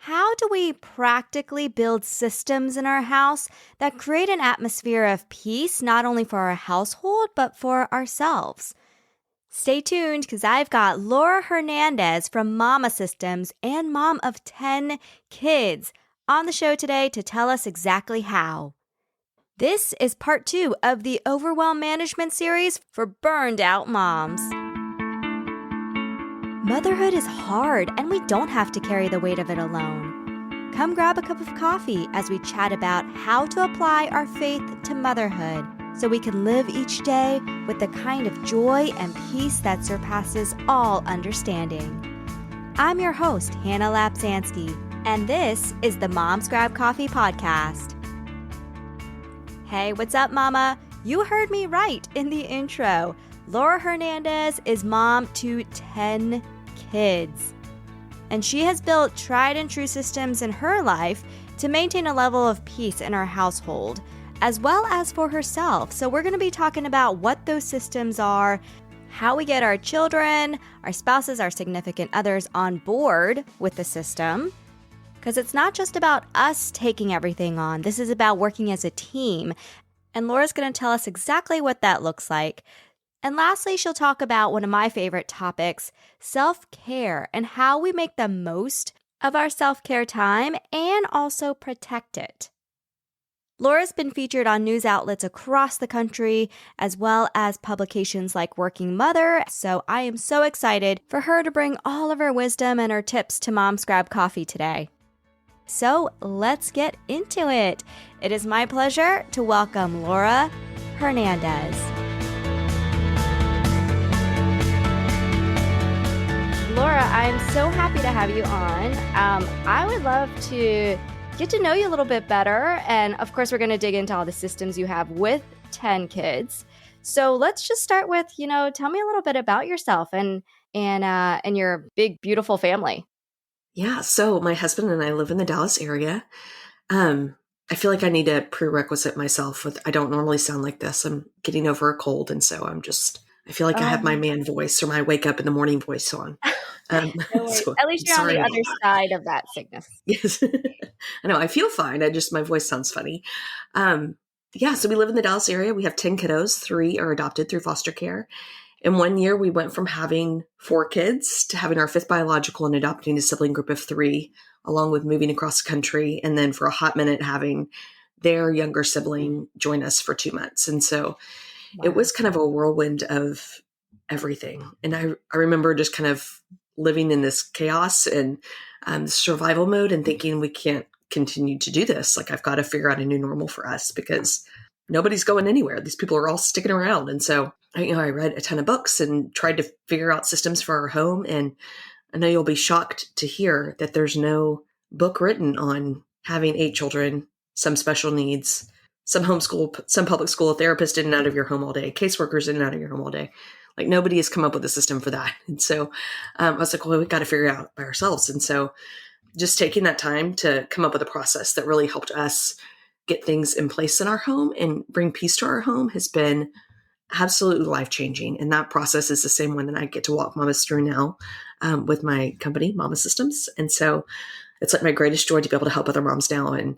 how do we practically build systems in our house that create an atmosphere of peace, not only for our household, but for ourselves? Stay tuned because I've got Laura Hernandez from Mama Systems and mom of 10 kids on the show today to tell us exactly how. This is part 2 of the Overwhelm Management series for burned out moms. Motherhood is hard, and we don't have to carry the weight of it alone. Come grab a cup of coffee as we chat about how to apply our faith to motherhood so we can live each day with the kind of joy and peace that surpasses all understanding. I'm your host, Hannah Lapsansky, and this is the Moms Grab Coffee podcast. Hey, what's up, Mama? You heard me right in the intro. Laura Hernandez is mom to 10 kids, and she has built tried and true systems in her life to maintain a level of peace in our household, as well as for herself. So we're going to be talking about what those systems are, how we get our children, our spouses, our significant others on board with the system, because it's not just about us taking everything on. This is about working as a team, and Laura's going to tell us exactly what that looks like. And lastly, she'll talk about one of my favorite topics, self-care, and how we make the most of our self-care time and also protect it. Laura's been featured on news outlets across the country, as well as publications like Working Mother, so I am so excited for her to bring all of her wisdom and her tips to Moms Grab Coffee today. So let's get into it. It is my pleasure to welcome Laura Hernandez. Laura, I'm so happy to have you on. I would love to get to know you a little bit better. And of course, we're going to dig into all the systems you have with 10 kids. So let's just start with, tell me a little bit about yourself and your big, beautiful family. Yeah. So my husband and I live in the Dallas area. I feel like I need to prerequisite myself I don't normally sound like this. I'm getting over a cold. And so I feel like I have my man voice or my wake up in the morning voice on. No so At least you're on the other side of that sickness. Yes. I know. I feel fine. My voice sounds funny. So we live in the Dallas area. We have 10 kiddos. 3 are adopted through foster care. In 1 year, we went from having 4 kids to having our 5th biological and adopting a sibling group of 3, along with moving across the country. And then for a hot minute, having their younger sibling join us for 2 months. And so It was kind of a whirlwind of everything. And I remember just kind of living in this chaos and survival mode and thinking we can't continue to do this. Like, I've got to figure out a new normal for us because nobody's going anywhere. These people are all sticking around. And so, I read a ton of books and tried to figure out systems for our home. And I know you'll be shocked to hear that there's no book written on having 8 children, some special needs, some homeschool, some public school, a therapist in and out of your home all day, caseworkers in and out of your home all day. Like, nobody has come up with a system for that. And so I was like, well, we've got to figure it out by ourselves. And so just taking that time to come up with a process that really helped us get things in place in our home and bring peace to our home has been absolutely life-changing. And that process is the same one that I get to walk mamas through now with my company, Mama Systems. And so it's like my greatest joy to be able to help other moms now and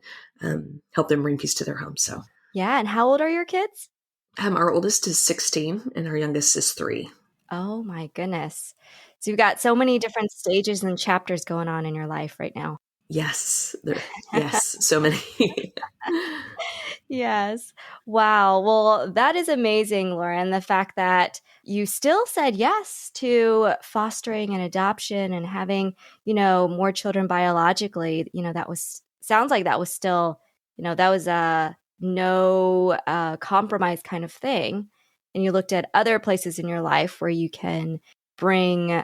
help them bring peace to their home. So, yeah. And how old are your kids? Our oldest is 16 and our youngest is 3. Oh my goodness. So you've got so many different stages and chapters going on in your life right now. Yes. Yes. So many. Yes. Wow. Well, that is amazing, Laura. And the fact that you still said yes to fostering and adoption and having, more children biologically, sounds like that was still, that was a no compromise kind of thing. And you looked at other places in your life where you can bring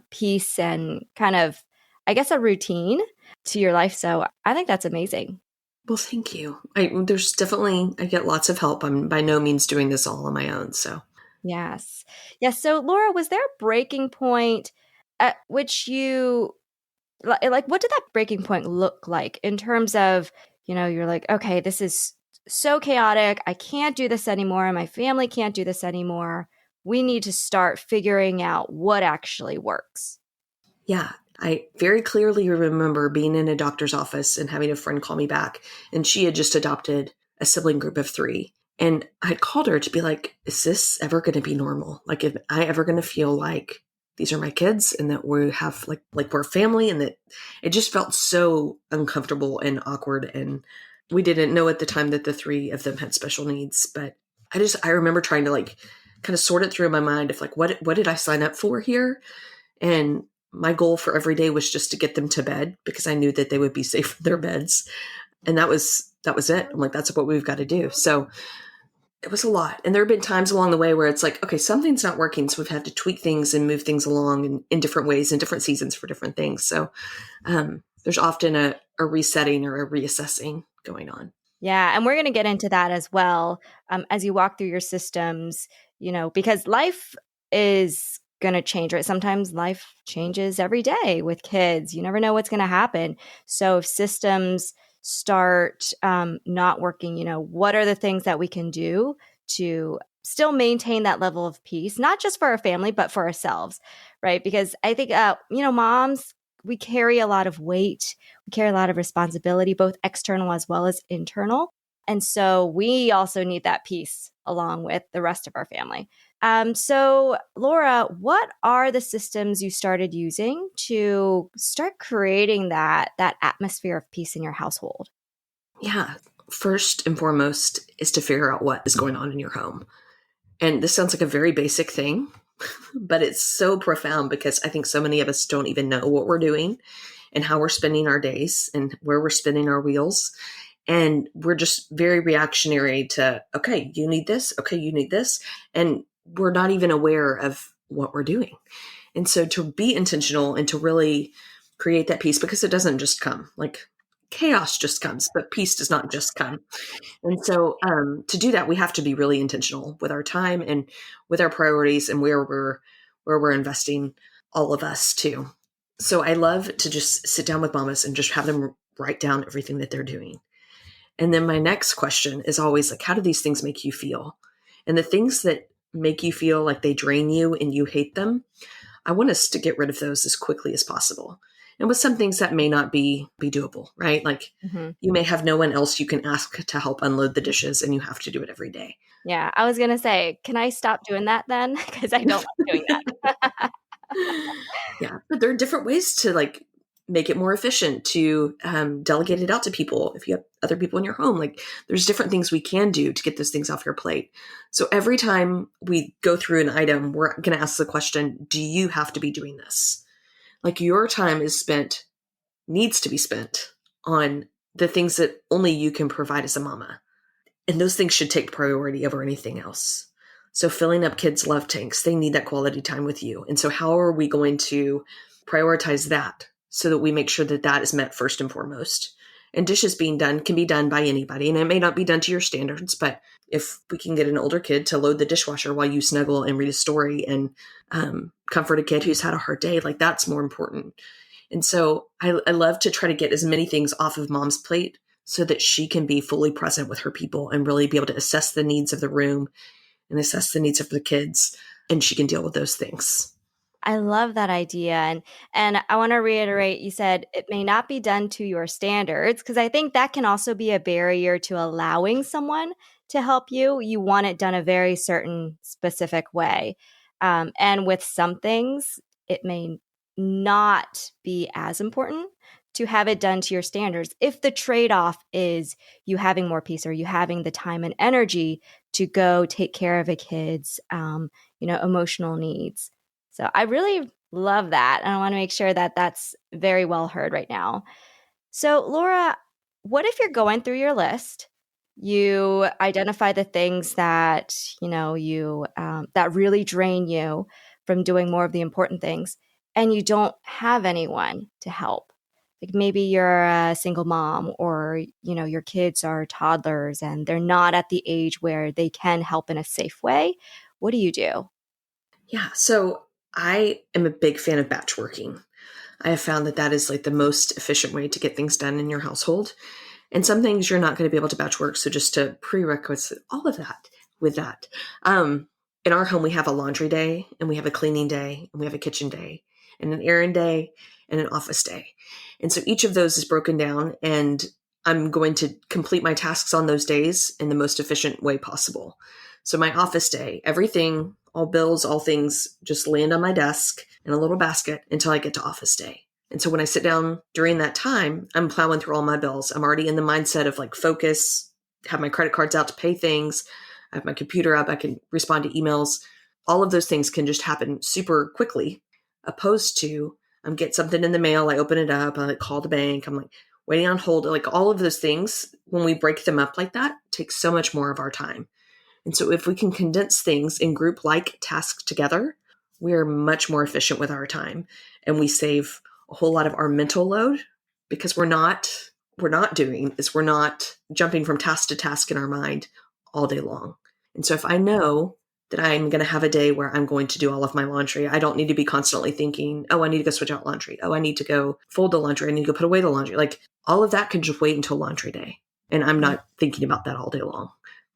peace and kind of, I guess, a routine to your life. So I think that's amazing. Well, thank you. I get lots of help. I'm by no means doing this all on my own. So yes. Yes. So Laura, was there a breaking point at which you, like, what did that breaking point look like in terms of, you're like, okay, this is so chaotic. I can't do this anymore. My family can't do this anymore. We need to start figuring out what actually works. Yeah. I very clearly remember being in a doctor's office and having a friend call me back, and she had just adopted a sibling group of 3. And I called her to be like, is this ever going to be normal? Like, am I ever going to feel like these are my kids and that we have like we're family? And that it just felt so uncomfortable and awkward. And we didn't know at the time that the 3 of them had special needs. But I remember trying to like kind of sort it through in my mind of like, what did I sign up for here? And my goal for every day was just to get them to bed because I knew that they would be safe in their beds. And that was it. I'm like, that's what we've got to do. So it was a lot. And there have been times along the way where it's like, okay, something's not working. So we've had to tweak things and move things along in different ways, in different seasons for different things. So there's often a resetting or a reassessing going on. Yeah. And we're going to get into that as well as you walk through your systems, because life is going to change, right? Sometimes life changes every day with kids. You never know what's going to happen. So if systems start not working, what are the things that we can do to still maintain that level of peace, not just for our family, but for ourselves, right? Because I think, moms, we carry a lot of weight. We carry a lot of responsibility, both external as well as internal. And so we also need that peace along with the rest of our family. So Laura, what are the systems you started using to start creating that atmosphere of peace in your household? Yeah. First and foremost is to figure out what is going on in your home. And this sounds like a very basic thing, but it's so profound because I think so many of us don't even know what we're doing and how we're spending our days and where we're spinning our wheels. And we're just very reactionary to, okay, you need this. Okay, you need this. And we're not even aware of what we're doing. And so to be intentional and to really create that peace, because it doesn't just come, like chaos just comes, but peace does not just come. And so to do that, we have to be really intentional with our time and with our priorities and where we're investing all of us too. So I love to just sit down with mamas and just have them write down everything that they're doing. And then my next question is always like, how do these things make you feel? And the things that make you feel like they drain you and you hate them, I want us to get rid of those as quickly as possible. And with some things that may not be doable, right? Like you may have no one else you can ask to help unload the dishes and you have to do it every day. Yeah, I was going to say, can I stop doing that then? Because I don't like doing that. Yeah, but there are different ways to like make it more efficient, to delegate it out to people. If you have other people in your home, like there's different things we can do to get those things off your plate. So every time we go through an item, we're going to ask the question, do you have to be doing this? Like your time needs to be spent on the things that only you can provide as a mama. And those things should take priority over anything else. So filling up kids' love tanks, they need that quality time with you. And so how are we going to prioritize that so that we make sure that that is met first and foremost? And dishes being done can be done by anybody. And it may not be done to your standards, but if we can get an older kid to load the dishwasher while you snuggle and read a story and comfort a kid who's had a hard day, like that's more important. And so I love to try to get as many things off of mom's plate so that she can be fully present with her people and really be able to assess the needs of the room and assess the needs of the kids, and she can deal with those things. I love that idea. And I want to reiterate, you said it may not be done to your standards, because I think that can also be a barrier to allowing someone to help you. You want it done a very certain specific way. And with some things, it may not be as important to have it done to your standards if the trade-off is you having more peace or you having the time and energy to go take care of a kid's emotional needs. So I really love that. And I want to make sure that that's very well heard right now. So Laura, what if you're going through your list, you identify the things that, that really drain you from doing more of the important things, and you don't have anyone to help? Like maybe you're a single mom, or, your kids are toddlers and they're not at the age where they can help in a safe way. What do you do? Yeah. So I am a big fan of batch working. I have found that that is like the most efficient way to get things done in your household. And some things you're not going to be able to batch work. So just to prerequisite all of that with that. In our home, we have a laundry day and we have a cleaning day and we have a kitchen day. and an errand day and an office day. And so each of those is broken down, and I'm going to complete my tasks on those days in the most efficient way possible. So my office day, everything, all bills, all things just land on my desk in a little basket until I get to office day. And so when I sit down during that time, I'm plowing through all my bills. I'm already in the mindset of like focus, have my credit cards out to pay things. I have my computer up. I can respond to emails. All of those things can just happen super quickly, opposed to get something in the mail. I open it up. I call the bank. I'm like waiting on hold. Like all of those things, when we break them up like that, takes so much more of our time. And so if we can condense things in group like tasks together, we're much more efficient with our time, and we save a whole lot of our mental load, because we're not jumping from task to task in our mind all day long. And so if I know that I'm going to have a day where I'm going to do all of my laundry, I don't need to be constantly thinking, oh, I need to go switch out laundry. Oh, I need to go fold the laundry. I need to go put away the laundry. Like all of that can just wait until laundry day. And I'm not thinking about that all day long,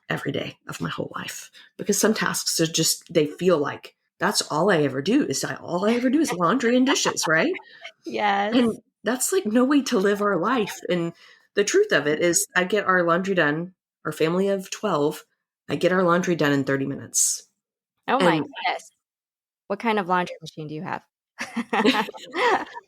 every day of my whole life, because some tasks are just, they feel like that's all I ever do is laundry and dishes. Right. Yes. And that's like no way to live our life. And the truth of it is I get our laundry done, our family of 12, I get our laundry done in 30 minutes. Oh my And goodness. What kind of laundry machine do you have? I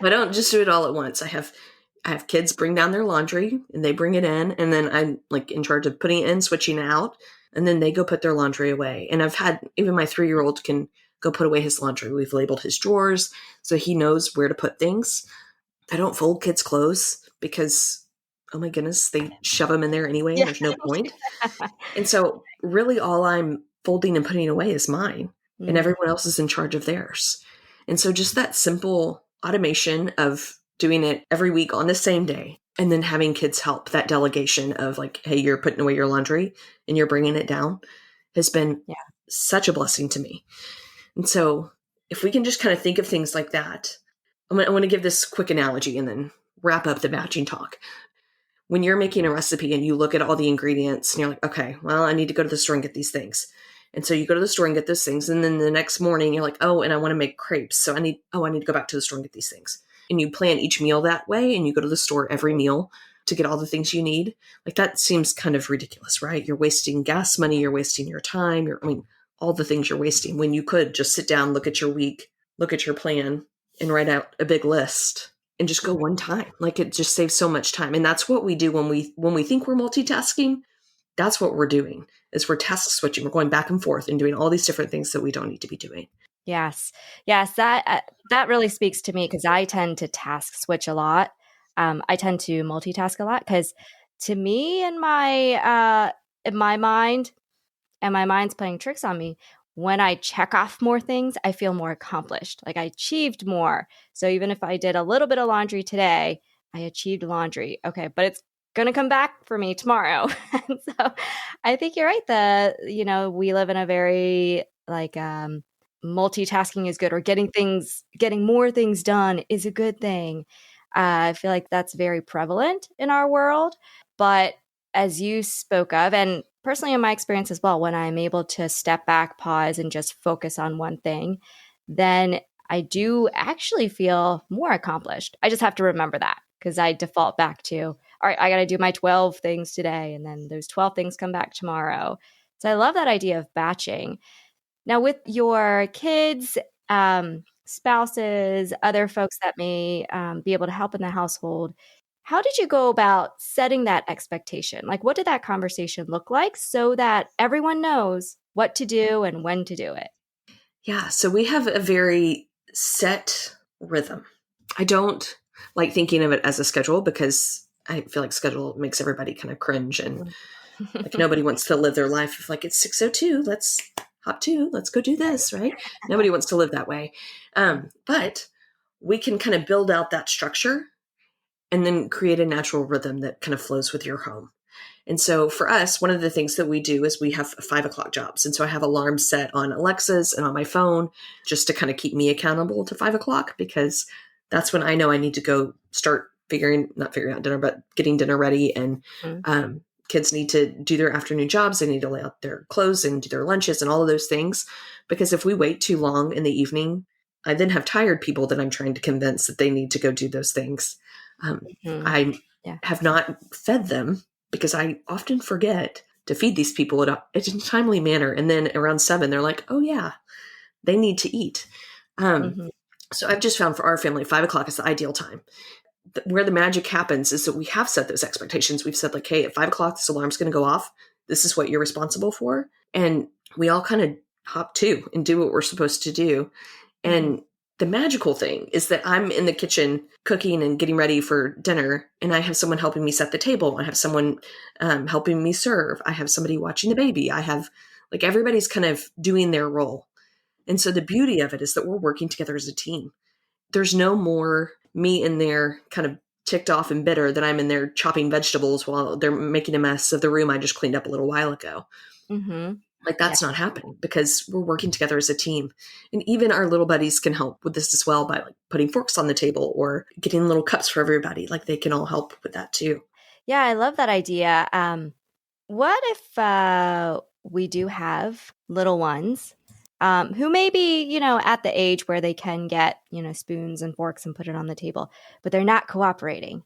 don't just do it all at once. I have kids bring down their laundry and they bring it in, and then I'm like in charge of putting it in, switching it out, and then they go put their laundry away. And I've had even my 3-year-old can go put away his laundry. We've labeled his drawers so he knows where to put things. I don't fold kids' clothes because, oh my goodness, they shove them in there anyway, and Yeah. there's no point. And so really all I'm folding and putting away is mine, and everyone else is in charge of theirs. And so just that simple automation of doing it every week on the same day, and then having kids help, that delegation of like, hey, you're putting away your laundry and you're bringing it down, has been such a blessing to me. And so if we can just kind of think of things like that, I want to give this quick analogy and then wrap up the batching talk. When you're making a recipe and you look at all the ingredients and you're like, okay, well, I need to go to the store and get these things. And so you go to the store and get those things. And then the next morning you're like, oh, and I want to make crepes. So I need to go back to the store and get these things. And you plan each meal that way. And you go to the store every meal to get all the things you need. Like that seems kind of ridiculous, right? You're wasting gas money. You're wasting your time. All the things you're wasting when you could just sit down, look at your week, look at your plan, and write out a big list and just go one time. Like it just saves so much time. And that's what we do when we think we're multitasking. That's what we're doing, is we're task switching. We're going back and forth and doing all these different things that we don't need to be doing. Yes. That really speaks to me because I tend to task switch a lot. I tend to multitask a lot because to me in my mind, and my mind's playing tricks on me, when I check off more things, I feel more accomplished. Like I achieved more. So even if I did a little bit of laundry today, I achieved laundry. Okay, but it's going to come back for me tomorrow. And so I think you're right. We live in a very multitasking is good, or getting more things done is a good thing. I feel like that's very prevalent in our world. But as you spoke of, and personally in my experience as well, when I'm able to step back, pause, and just focus on one thing, then I do actually feel more accomplished. I just have to remember that because I default back to, all right, I got to do my 12 things today, and then those 12 things come back tomorrow. So I love that idea of batching. Now, with your kids, spouses, other folks that may be able to help in the household, how did you go about setting that expectation? Like, what did that conversation look like so that everyone knows what to do and when to do it? Yeah, so we have a very set rhythm. I don't like thinking of it as a schedule because I feel like schedule makes everybody kind of cringe, and like nobody wants to live their life of like, it's 6:02, let's hop to, let's go do this, right? Nobody wants to live that way. But we can kind of build out that structure and then create a natural rhythm that kind of flows with your home. And so for us, one of the things that we do is we have 5 o'clock jobs. And so I have alarms set on Alexa's and on my phone just to kind of keep me accountable to 5 o'clock, because that's when I know I need to go start not figuring out dinner, but getting dinner ready. And kids need to do their afternoon jobs. They need to lay out their clothes and do their lunches and all of those things. Because if we wait too long in the evening I then have tired people that I'm trying to convince that they need to go do those things. Mhm. I Yeah. have not fed them because I often forget to feed these people in a timely manner. And then around 7, they're like, oh, yeah, they need to eat. Mhm. So I've just found for our family, 5 o'clock is the ideal time. Where the magic happens is that we have set those expectations. We've said, like, hey, at 5 o'clock, this alarm's going to go off. This is what you're responsible for. And we all kind of hop to and do what we're supposed to do. Mhm. And the magical thing is that I'm in the kitchen cooking and getting ready for dinner, and I have someone helping me set the table. I have someone helping me serve. I have somebody watching the baby. I have, like, everybody's kind of doing their role. And so the beauty of it is that we're working together as a team. There's no more me in there kind of ticked off and bitter that I'm in there chopping vegetables while they're making a mess of the room I just cleaned up a little while ago. Mhm. Like, Yeah. that's not happening because we're working together as a team. And even our little buddies can help with this as well by, like, putting forks on the table or getting little cups for everybody. Like, they can all help with that too. Yeah, I love that idea. What if we do have little ones who may be, at the age where they can get, spoons and forks and put it on the table, but they're not cooperating?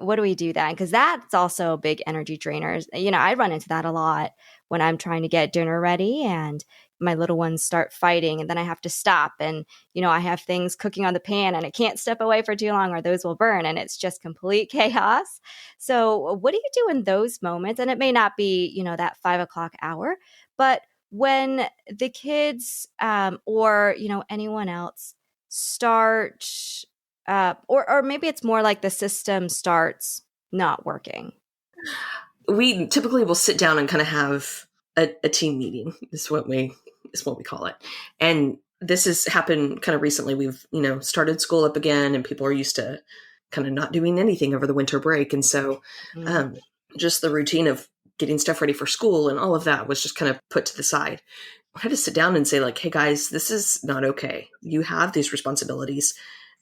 What do we do then? Because that's also big energy drainers. I run into that a lot when I'm trying to get dinner ready and my little ones start fighting, and then I have to stop. And, I have things cooking on the pan and I can't step away for too long or those will burn. And it's just complete chaos. So, what do you do in those moments? And it may not be, that 5 o'clock hour, but when the kids or, anyone else start or maybe it's more like the system starts not working. We typically will sit down and kind of have a team meeting is what we call it. And this has happened kind of recently. We've, started school up again, and people are used to kind of not doing anything over the winter break. And so Mhm. um, just the routine of getting stuff ready for school and all of that was just kind of put to the side. I had to sit down and say, like, hey guys, this is not okay. You have these responsibilities.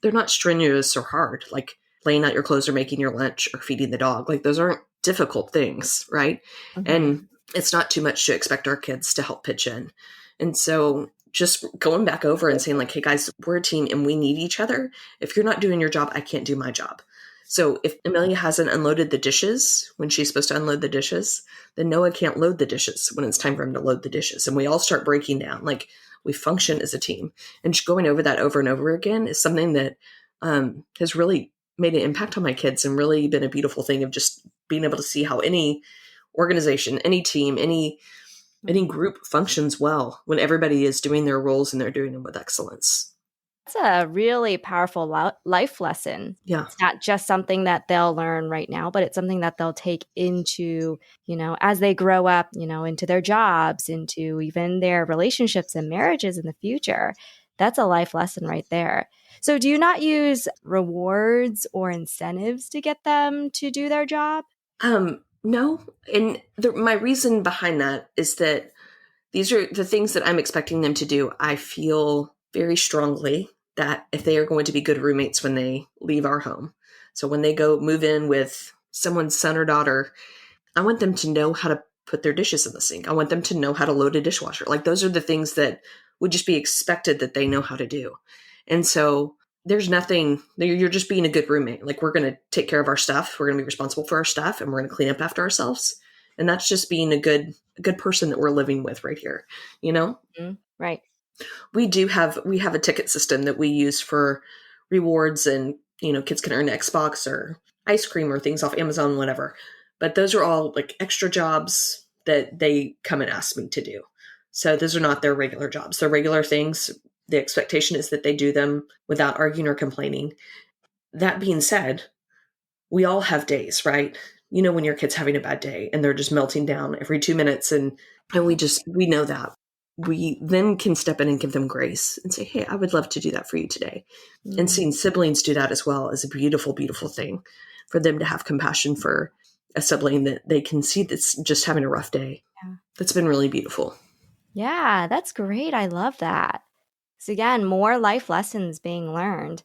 They're not strenuous or hard, like laying out your clothes or making your lunch or feeding the dog. Like, those aren't difficult things, right? Mhm. And it's not too much to expect our kids to help pitch in. And so just going back over and saying, like, hey guys, we're a team and we need each other. If you're not doing your job, I can't do my job. So if Amelia hasn't unloaded the dishes when she's supposed to unload the dishes, then Noah can't load the dishes when it's time for him to load the dishes. And we all start breaking down. Like, we function as a team. And just going over that over and over again is something that has really made an impact on my kids and really been a beautiful thing of just being able to see how any organization, any team, any Mhm. group functions well when everybody is doing their roles and they're doing them with excellence. That's a really powerful life lesson. Yeah. It's not just something that they'll learn right now, but it's something that they'll take into, as they grow up, into their jobs, into even their relationships and marriages in the future. That's a life lesson right there. So, do you not use rewards or incentives to get them to do their job? No. And my reason behind that is that these are the things that I'm expecting them to do. I feel very strongly that if they are going to be good roommates when they leave our home, so when they go move in with someone's son or daughter, I want them to know how to put their dishes in the sink. I want them to know how to load a dishwasher. Like, those are the things that would just be expected that they know how to do. And so there's nothing, you're just being a good roommate. Like, we're going to take care of our stuff. We're going to be responsible for our stuff, and we're going to clean up after ourselves. And that's just being a good person that we're living with right here. You know, Mhm. Right. we have a ticket system that we use for rewards, and kids can earn Xbox or ice cream or things off Amazon, whatever. But those are all, like, extra jobs that they come and ask me to do. So those are not their regular jobs. Their regular things, the expectation is that they do them without arguing or complaining. That being said, we all have days, right? When your kid's having a bad day and they're just melting down every 2 minutes, and we know that. We then can step in and give them grace and say, hey, I would love to do that for you today. And Mhm. seeing siblings do that as well is a beautiful, beautiful thing for them to have compassion for a sibling that they can see that's just having a rough day. Yeah. That's been really beautiful. Yeah, that's great. I love that. So again, more life lessons being learned.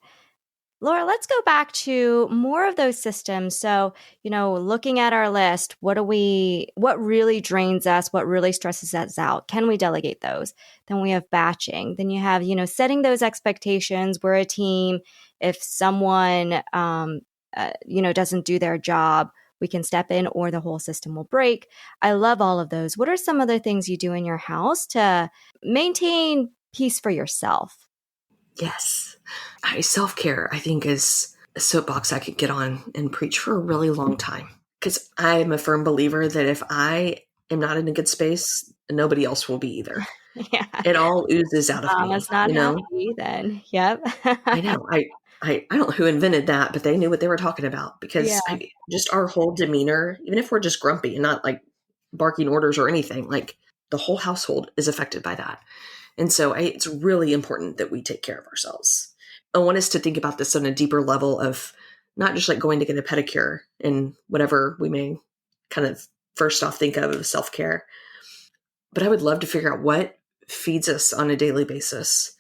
Laura, let's go back to more of those systems. So, looking at our list, what really drains us? What really stresses us out? Can we delegate those? Then we have batching. Then you have, setting those expectations. We're a team. If someone, doesn't do their job, we can step in or the whole system will break. I love all of those. What are some other things you do in your house to maintain peace for yourself? Yes. Self-care, I think, is a soapbox I could get on and preach for a really long time. Because I'm a firm believer that if I am not in a good space, nobody else will be either. Yeah. It all oozes out of me, Mama's not happy then. Yep. I know. I don't know who invented that, but they knew what they were talking about Yeah. because just our whole demeanor, even if we're just grumpy and not like barking orders or anything, like the whole household is affected by that. And so it's really important that we take care of ourselves. I want us to think about this on a deeper level of not just like going to get a pedicure and whatever we may kind of first off think of as self-care, but I would love to figure out what feeds us on a daily basis.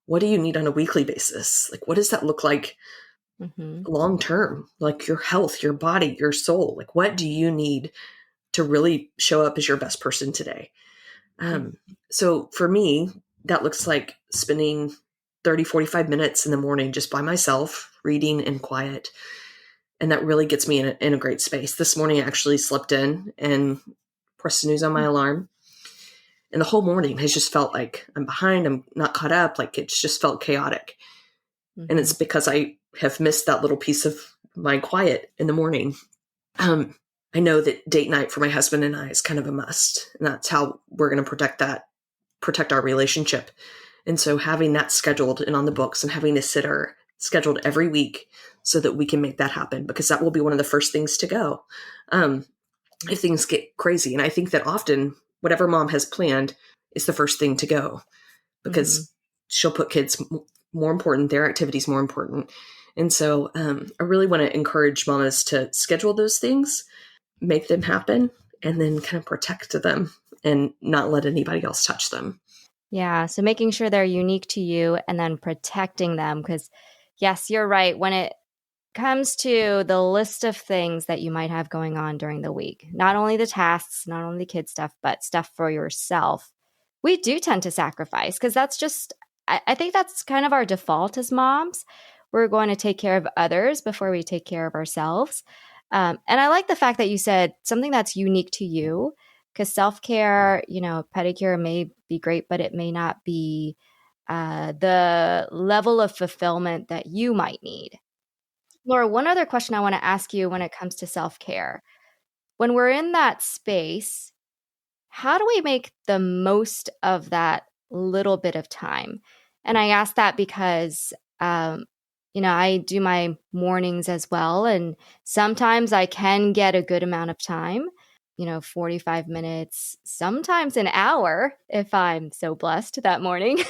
What do you need on a weekly basis? Like, what does that look like Mm-hmm. long term? Like your health, your body, your soul. Like, what do you need to really show up as your best person today? So for me, that looks like spending 30, 45 minutes in the morning just by myself, reading and quiet. And that really gets me in a great space. This morning, I actually slept in and pressed snooze on my alarm. And the whole morning has just felt like I'm behind, I'm not caught up. Like it's just felt chaotic. And it's because I have missed that little piece of my quiet in the morning. I know that date night for my husband and I is kind of a must. And that's how we're going to protect our relationship. And so having that scheduled and on the books and having a sitter scheduled every week so that we can make that happen, because that will be one of the first things to go if things get crazy. And I think that often whatever mom has planned is the first thing to go because she'll put kids more important, their activities more important. And so I really want to encourage mamas to schedule those things, make them happen, and then kind of protect them and not let anybody else touch them. Yeah. So making sure they're unique to you and then protecting them. Because, yes, you're right. When it comes to the list of things that you might have going on during the week, not only the tasks, not only the kid stuff, but stuff for yourself, we do tend to sacrifice because that's just, I think that's kind of our default as moms. We're going to take care of others before we take care of ourselves. And I like the fact that you said something that's unique to you because self-care, pedicure may be great, but it may not be the level of fulfillment that you might need. Laura, one other question I want to ask you when it comes to self-care. When we're in that space, how do we make the most of that little bit of time? And I ask that because, I do my mornings as well. And sometimes I can get a good amount of time, 45 minutes, sometimes an hour if I'm so blessed that morning.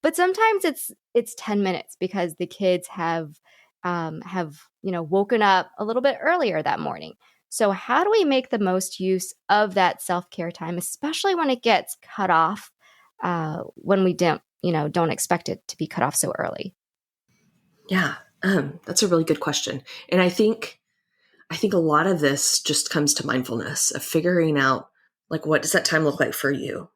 But sometimes it's 10 minutes because the kids have woken up a little bit earlier that morning. So how do we make the most use of that self-care time, especially when it gets cut off when we don't expect it to be cut off so early? Yeah, that's a really good question. And I think a lot of this just comes to mindfulness of figuring out, like, what does that time look like for you?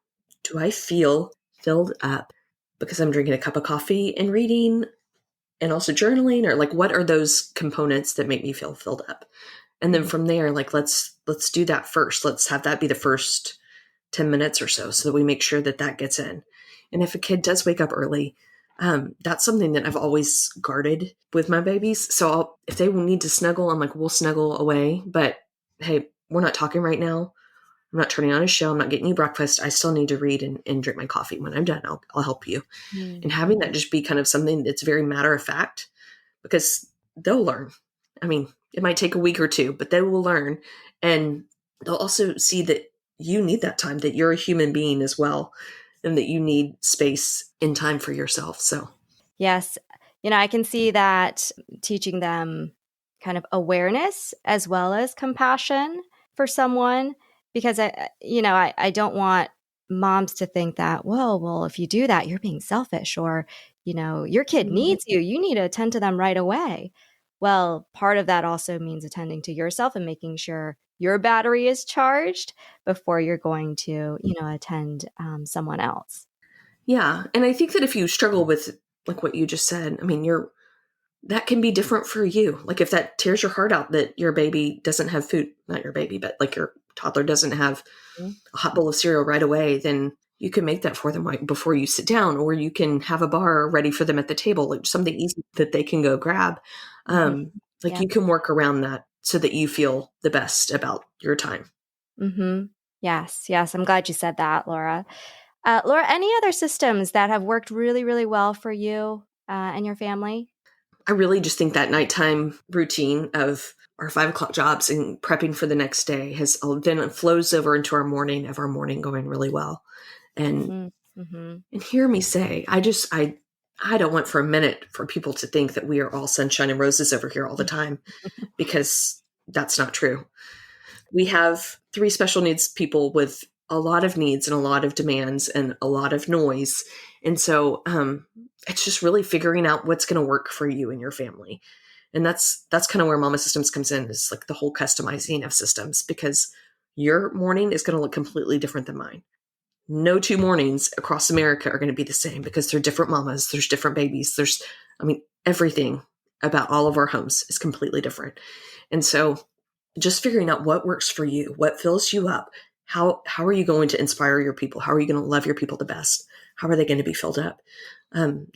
Do I feel filled up because I'm drinking a cup of coffee and reading and also journaling, or like, what are those components that make me feel filled up? And then from there, like, let's do that first. Let's have that be the first 10 minutes or so that we make sure that gets in. And if a kid does wake up early, that's something that I've always guarded with my babies. So if they will need to snuggle, I'm like, we'll snuggle away. But hey, we're not talking right now. I'm not turning on a show. I'm not getting you breakfast. I still need to read and drink my coffee. When I'm done, I'll help you. Mm-hmm. And having that just be kind of something that's very matter of fact, because they'll learn. I mean, it might take a week or two, but they will learn. And they'll also see that you need that time, that you're a human being as well, and that you need space and time for yourself. So, yes, I can see that teaching them kind of awareness as well as compassion for someone, because I don't want moms to think that, well, if you do that, you're being selfish, or your kid needs you. You need to attend to them right away. Well, part of that also means attending to yourself and making sure your battery is charged before you're going to, attend someone else. Yeah. And I think that if you struggle with like what you just said, I mean, that can be different for you. Like if that tears your heart out that your baby doesn't have food, not your baby, but like your toddler doesn't have a hot bowl of cereal right away, then you can make that for them right before you sit down, or you can have a bar ready for them at the table, like something easy that they can go grab. Like Yeah. you can work around that so that you feel the best about your time. Yes. Yes. I'm glad you said that, Laura. Laura, any other systems that have worked really, really well for you and your family? I really just think that nighttime routine of our 5 o'clock jobs and prepping for the next day then it flows over into our morning going really well. And and hear me say, I don't want for a minute for people to think that we are all sunshine and roses over here all the time, because that's not true. We have 3 special needs people with a lot of needs and a lot of demands and a lot of noise. And so it's just really figuring out what's going to work for you and your family. And that's kind of where Mama Systems comes in, is like the whole customizing of systems, because your morning is going to look completely different than mine. No 2 mornings across America are going to be the same, because they're different mamas. There's different babies. Everything about all of our homes is completely different. And so just figuring out what works for you, what fills you up, how are you going to inspire your people? How are you going to love your people the best? How are they going to be filled up?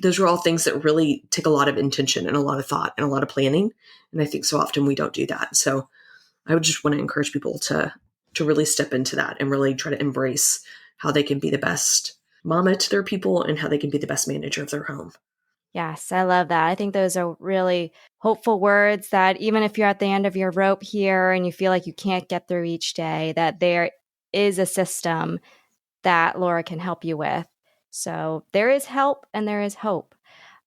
Those are all things that really take a lot of intention and a lot of thought and a lot of planning. And I think so often we don't do that. So I would just want to encourage people to really step into that and really try to embrace how they can be the best mama to their people and how they can be the best manager of their home. Yes, I love that. I think those are really hopeful words, that even if you're at the end of your rope here and you feel like you can't get through each day, that there is a system that Laura can help you with. So there is help and there is hope.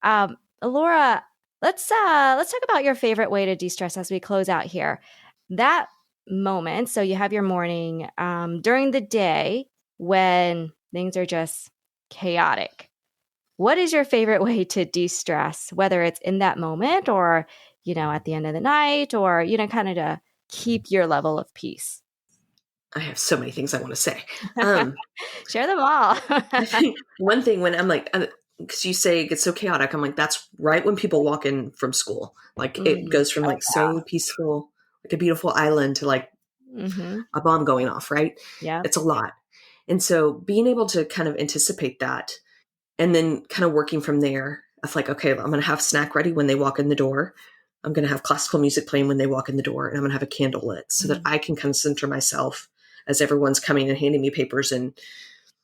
Laura, let's talk about your favorite way to de-stress as we close out here. That moment, so you have your morning during the day when things are just chaotic. What is your favorite way to de-stress, whether it's in that moment or, at the end of the night, or, kind of to keep your level of peace? I have so many things I want to say. Share them all. I think one thing when I'm like, because you say it gets so chaotic, I'm like, that's right when people walk in from school. Like it goes from like so peaceful, like a beautiful island, to like a bomb going off, right? Yeah. It's a lot. And so being able to kind of anticipate that, and then kind of working from there, it's like, okay, I'm going to have snack ready when they walk in the door. I'm going to have classical music playing when they walk in the door, and I'm going to have a candle lit so that I can kind of center myself as everyone's coming and handing me papers and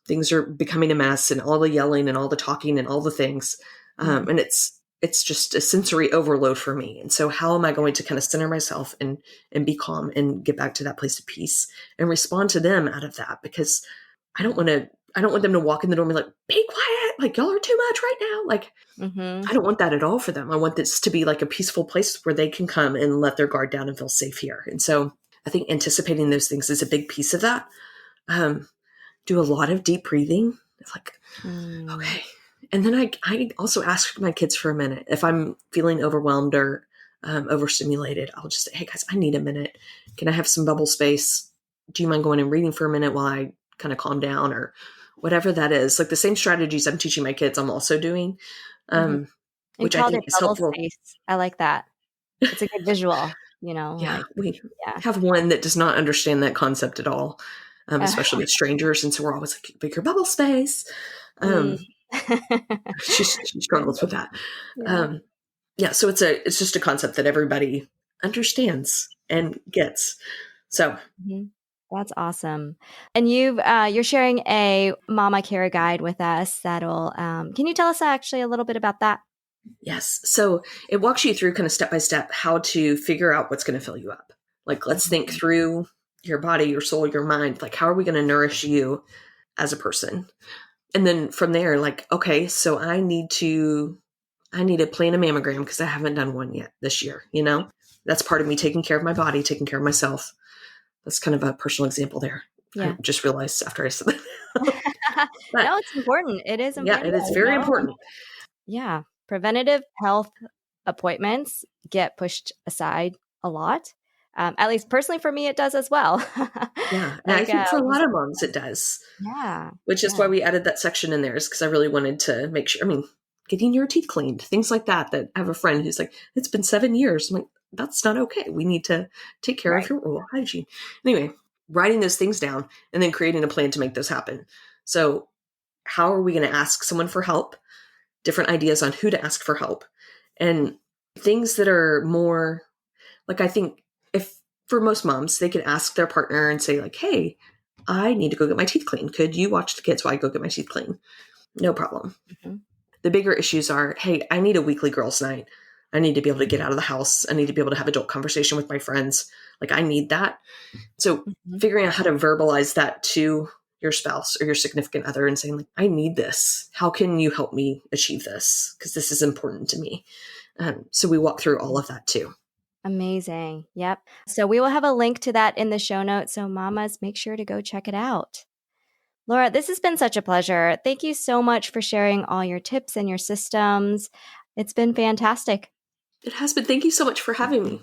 things are becoming a mess, and all the yelling and all the talking and all the things. And it's just a sensory overload for me. And so how am I going to kind of center myself and be calm and get back to that place of peace and respond to them out of that? Because I don't want them to walk in the door and be like, be quiet. Like, y'all are too much right now. Like, I don't want that at all for them. I want this to be like a peaceful place where they can come and let their guard down and feel safe here. And so I think anticipating those things is a big piece of that. Do a lot of deep breathing. It's like, okay. And then I also ask my kids for a minute. If I'm feeling overwhelmed or overstimulated, I'll just say, hey guys, I need a minute. Can I have some bubble space? Do you mind going and reading for a minute while I kind of calm down, or whatever that is? Like the same strategies I'm teaching my kids, I'm also doing, which I think is helpful. Space. I like that. It's a good visual, Yeah, we have one that does not understand that concept at all, especially with strangers. And so we're always like, pick your bubble space. She struggles with that. So it's just a concept that everybody understands and gets. So that's awesome. And you're sharing a Mama Care guide with us that'll, can you tell us actually a little bit about that? Yes. So it walks you through kind of step by step how to figure out what's going to fill you up. Like, let's think through your body, your soul, your mind. Like, how are we going to nourish you as a person? And then from there, like, okay, so I need to plan a mammogram because I haven't done one yet this year. That's part of me taking care of my body, taking care of myself. That's kind of a personal example there. Yeah. I just realized after I said that. No, it's important. It is important. Yeah, it is very important. Yeah. Preventative health appointments get pushed aside a lot. At least personally for me, it does as well. Yeah. And I Like, think for a lot of moms, it does, yeah. which is why Yeah. we added that section in there, is because I really wanted to make sure. I mean, getting your teeth cleaned, things like that. That I have a friend who's like, it's been 7 years. I'm like, that's not okay. We need to take care of Right. your oral hygiene. Anyway, writing those things down and then creating a plan to make those happen. So, how are we going to ask someone for help? Different ideas on who to ask for help, and things that are more like, I think if for most moms, they could ask their partner and say, like, hey, I need to go get my teeth cleaned. Could you watch the kids while I go get my teeth cleaned? No problem. Mhm. The bigger issues are, hey, I need a weekly girls' night. I need to be able to get out of the house. I need to be able to have adult conversation with my friends. Like, I need that. So Mhm. figuring out how to verbalize that to your spouse or your significant other and saying, like, I need this. How can you help me achieve this? Because this is important to me. So we walk through all of that too. Amazing. Yep. So we will have a link to that in the show notes. So mamas, make sure to go check it out. Laura, this has been such a pleasure. Thank you so much for sharing all your tips and your systems. It's been fantastic. It has been. Thank you so much for having me.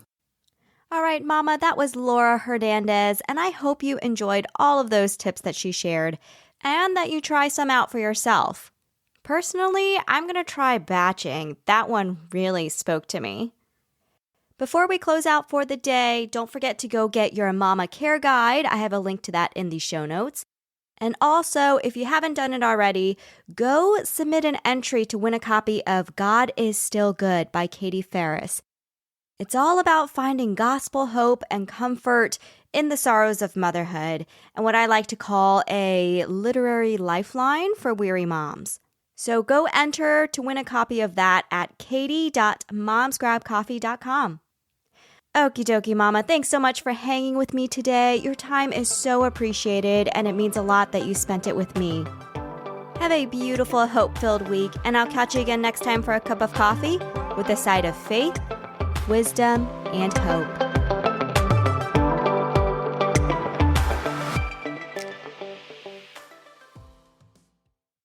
All right, Mama, that was Laura Hernandez, and I hope you enjoyed all of those tips that she shared and that you try some out for yourself. Personally, I'm going to try batching. That one really spoke to me. Before we close out for the day, don't forget to go get your Mama Care Guide. I have a link to that in the show notes. And also, if you haven't done it already, go submit an entry to win a copy of God is Still Good by Katie Ferris. It's all about finding gospel hope and comfort in the sorrows of motherhood, and what I like to call a literary lifeline for weary moms. So go enter to win a copy of that at katie.momsgrabcoffee.com. Okie dokie, Mama. Thanks so much for hanging with me today. Your time is so appreciated, and it means a lot that you spent it with me. Have a beautiful, hope-filled week, and I'll catch you again next time for a cup of coffee with a side of faith, wisdom, and hope.